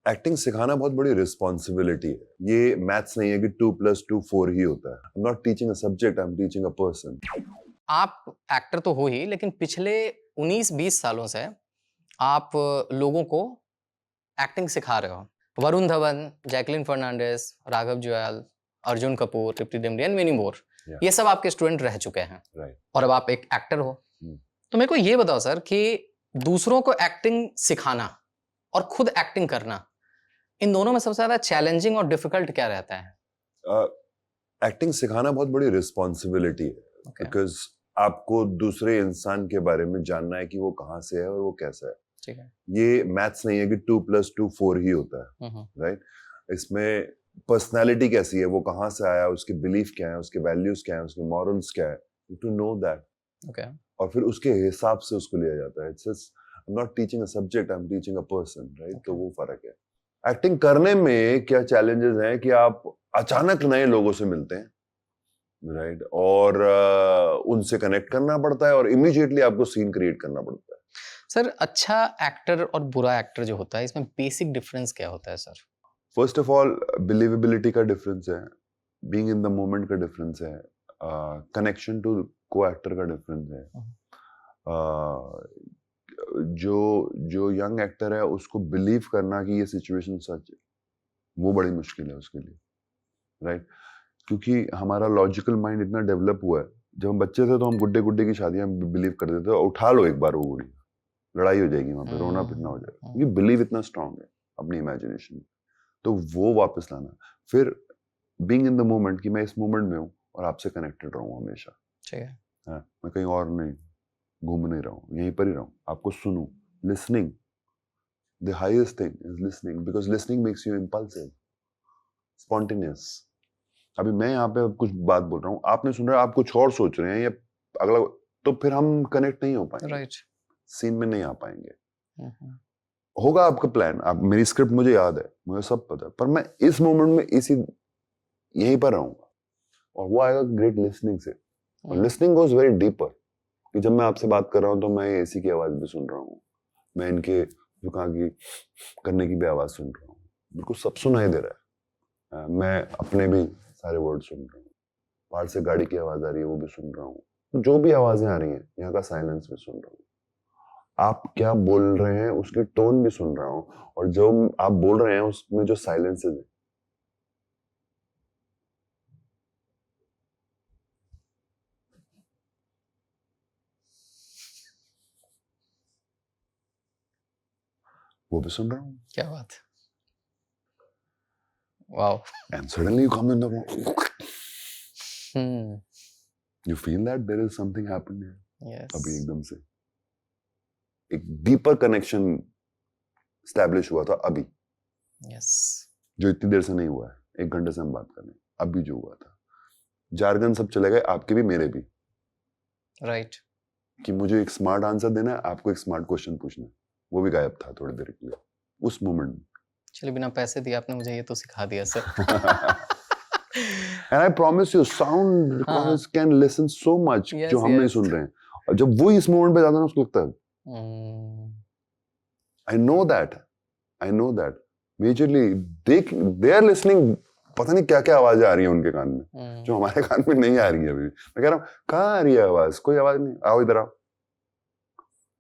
Acting सिखाना बहुत बड़ी रिस्पॉन्सिबिलिटी है। ये मैथ्स नहीं है कि 2+2 4 ही होता है। I am not teaching a subject, I am teaching a person. आप एक्टर तो हो ही, लेकिन पिछले 19-20 सालों से आप लोगों को एक्टिंग सिखा रहे हो। Varun Dhawan, Jacqueline Fernandez, Raghav Juyal, Arjun Kapoor, Tripti Dimri and many more, ये सब आपके स्टूडेंट रह चुके हैं। और अब आप एक एक्टर हो। तो मेरे को ये बताओ सर कि दूसरों को एक्टिंग सिखाना और खुद एक्टिंग करना, इन दोनों में सबसे ज्यादा चैलेंजिंग और डिफिकल्ट क्या रहता है? एक्टिंग सिखाना बहुत बड़ी रिस्पॉन्सिबिलिटी है, बिकॉज आपको दूसरे इंसान के बारे में जानना है कि वो कहाँ से है और वो कैसा है। ठीक है। ये मैथ्स नहीं है कि 2+2 4 ही होता है, राइट? इसमें पर्सनालिटी कैसी है, वो कहाँ से आया, उसके बिलीफ क्या है, उसके वैल्यूज क्या है, उसके मॉरल्स क्या है, टू नो दैट। और फिर उसके हिसाब से उसको लिया जाता है। It's I am not teaching a subject, I am teaching a person, right? तो वो फर्क है। एक्टिंग करने में क्या चैलेंजेस हैं कि आप अचानक नए लोगों से मिलते हैं, राइट? और उनसे कनेक्ट करना पड़ता है और इमीडिएटली आपको सीन क्रिएट करना पड़ता है। सर, अच्छा एक्टर और बुरा एक्टर जो होता है, इसमें बेसिक डिफरेंस क्या होता है sir? First of all believability का डिफरेंस है, बीइंग इन द मोमेंट का डिफरेंस है, कनेक्शन टू को एक्टर का डिफरेंस है। जो यंग एक्टर है उसको बिलीव करना कि ये सिचुएशन सच है, वो बड़ी मुश्किल है उसके लिए, राइट? क्योंकि हमारा लॉजिकल माइंड इतना डेवलप हुआ है। जब हम बच्चे थे तो हम गुड्डे गुड्डे की शादियां बिलीव करते थे, उठा लो एक बार वो गुड़ी, लड़ाई हो जाएगी वहां पे, रोना पिटना हो जाएगा, क्योंकि बिलीव इतना स्ट्रांग है अपनी इमेजिनेशन में। तो वो वापस लाना, फिर बीइंग इन द मोमेंट कि मैं इस मोमेंट में हूँ और आपसे कनेक्टेड रहूं हमेशा। ठीक है। मैं कहीं और नहीं घूम नहीं रहा हूँ, यहीं पर ही रहूं, आपको सुनूं। Listening, the highest thing is listening, because listening makes you impulsive, spontaneous. अभी मैं यहाँ पे कुछ बात बोल रहा हूँ, आपने सुन रहा है, आप कुछ और सोच रहे हैं या अगला, तो फिर हम कनेक्ट नहीं हो पाएंगे, राइट। सीन में नहीं आ पाएंगे। होगा आपका प्लान, आप, मेरी स्क्रिप्ट मुझे याद है, मुझे सब पता है, पर मैं इस मोमेंट में इसी यहीं पर रहूंगा, और वो आएगा ग्रेट लिसनिंग से। और लिसनिंग गोज वेरी डीपर, कि जब मैं आपसे बात कर रहा हूँ तो मैं एसी की आवाज भी सुन रहा हूँ, मैं इनके जुकां की करने की भी आवाज सुन रहा हूँ, बिल्कुल सब सुनाई दे रहा है। मैं अपने भी सारे वर्ड सुन रहा हूँ, बाहर से गाड़ी की आवाज आ रही है वो भी सुन रहा हूँ, जो भी आवाजें आ रही हैं, यहाँ का साइलेंस भी सुन रहा हूँ, आप क्या बोल रहे हैं उसकी टोन भी सुन रहा हूँ, और जो आप बोल रहे हैं उसमें जो साइलेंसेस है, वो भी सुन रहा हूँ। क्या बात है, wow. And suddenly you come in the room. You feel that there is something happened here. Yes. अभी एकदम से एक डीपर कनेक्शन एस्टैब्लिश हुआ था अभी। Yes. जो इतनी देर से नहीं हुआ है, 1 घंटे से हम बात कर रहे हैं, अभी जो हुआ था। जार्गन सब चले गए, आपके भी मेरे भी। राइट। कि मुझे एक स्मार्ट आंसर देना है, आपको एक स्मार्ट क्वेश्चन पूछना है, वो भी गायब था थोड़ी देर के लिए उस मोमेंट में। चलिए, बिना पैसे दिए आपने मुझे ये तो सिखा दिया sir. And I promise you, sound recorders can listen so much जो हम नहीं सुन रहे हैं, और जब वो इस मोमेंट पे जाता है ना, उसको लगता है I know that majorly they are listening, पता नहीं क्या क्या आवाजें आ रही हैं उनके कान में, जो हमारे कान में नहीं आ रही है अभी। मैं कह रहा हूँ, कहाँ आ रही है आवाज? कोई आवाज नहीं, आओ इधर आओ।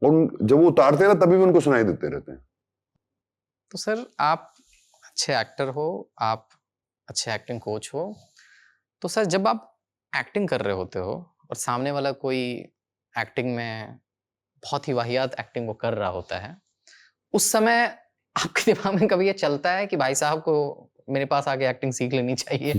और जब वो उतारते हैं ना, तभी भी उनको सुनाई देते रहते हैं। तो सर, आप अच्छे एक्टर हो, आप अच्छे एक्टिंग कोच हो, तो सर जब आप एक्टिंग कर रहे होते हो और सामने वाला कोई एक्टिंग में बहुत ही वाहियात एक्टिंग वो कर रहा होता है, उस समय आपके दिमाग में कभी ये चलता है कि भाई साहब को मेरे पास आके एक्टिंग सीख लेनी चाहिए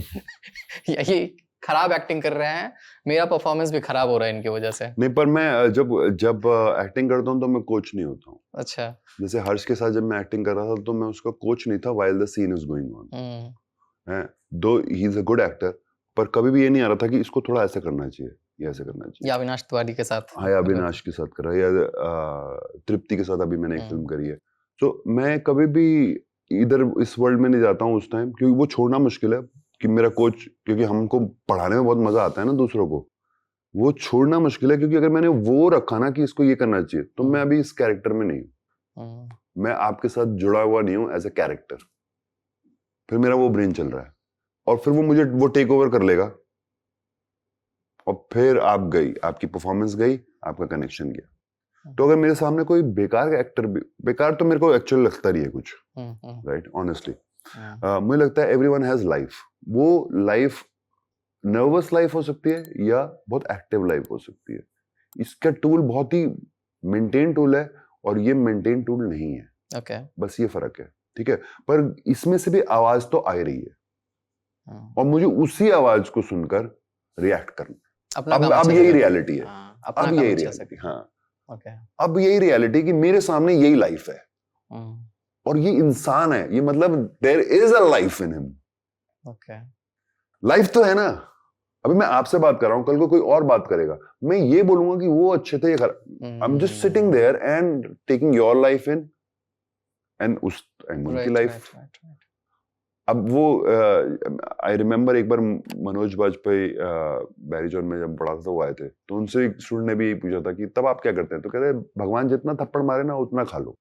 या ये खराब एक्टिंग कर रहे हैं, मेरा परफॉर्मेंस भी खराब हो रहा है इनकी वजह से? नहीं, पर मैं जब एक्टिंग करता हूँ तो मैं कोच नहीं होता हूँ। अच्छा। जैसे हर्ष के साथ जब मैं एक्टिंग कर रहा था तो मैं उसका कोच नहीं था while the scene is going on, है, दो ही इज अ गुड एक्टर, पर कभी भी ये नहीं आ रहा था कि इसको थोड़ा ऐसा करना चाहिए या ऐसा करना चाहिए। या अविनाश तिवारी के साथ? हाँ, अविनाश के साथ करा, या तृप्ति के साथ अभी मैंने एक फिल्म करी है। तो मैं कभी भी इधर इस वर्ल्ड में नहीं जाता हूँ उस टाइम, क्योंकि वो छोड़ना मुश्किल है कि मेरा कोच, क्योंकि हमको पढ़ाने में बहुत मजा आता है ना दूसरों को, वो छोड़ना मुश्किल है, क्योंकि अगर मैंने वो रखा ना कि इसको ये करना चाहिए, तो मैं अभी इस कैरेक्टर में नहीं हूँ। मैं आपके साथ जुड़ा हुआ नहीं हूं एज अ कैरेक्टर, फिर मेरा वो ब्रेन चल रहा है और फिर वो मुझे वो टेक ओवर कर लेगा और फिर आप गई, आपकी परफॉर्मेंस गई, आपका कनेक्शन गया। तो अगर मेरे सामने कोई बेकार एक्टर, बेकार तो मेरे को एक्चुअली लगता नहीं है कुछ, राइट, ऑनेस्टली मुझे लगता है एवरीवन हैज लाइफ। वो लाइफ नर्वस लाइफ हो सकती है या बहुत एक्टिव लाइफ हो सकती है। इसका टूल बहुत ही मेंटेन टूल है और ये मेंटेन टूल नहीं है। ओके, बस ये फर्क है, ठीक है। पर इसमें से भी आवाज तो आ ही रही है और मुझे उसी आवाज को सुनकर रिएक्ट करना। अब यही रियलिटी है, अब यही रियलिटी, हाँ, अब यही रियलिटी कि मेरे सामने यही लाइफ है और ये इंसान है, ये मतलब there is a life in him. Life तो है ना। अभी मैं आपसे बात कर रहा हूं, कल को कोई और बात करेगा, मैं ये बोलूंगा कि वो अच्छे थे, I am just sitting there and taking your life in and उनकी लाइफ। अब वो आई रिमेम्बर एक बार मनोज बाजपेयी बैरिजॉन में जब पढ़ा था तो वो आए थे, तो उनसे एक स्टूडेंट ने भी पूछा था कि तब आप क्या करते हैं, तो कहते भगवान जितना थप्पड़ मारे ना उतना खा लो।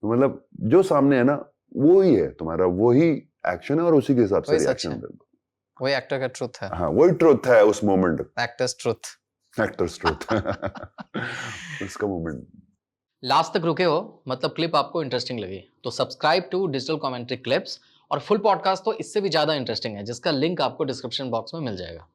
तो मतलब जो सामने है ना वो ही है तुम्हारा, वही एक्शन है और उसी के हिसाब से रिएक्शन दे दो। वही एक्टर का ट्रुथ है। हाँ, वही ट्रुथ है उस moment, actors truth, actors truth उसका मोमेंट। लास्ट तक रुके हो, मतलब क्लिप आपको इंटरेस्टिंग लगी, तो subscribe to digital commentary clips. और फुल पॉडकास्ट तो इससे भी ज्यादा इंटरेस्टिंग है, जिसका लिंक आपको डिस्क्रिप्शन बॉक्स में मिल जाएगा।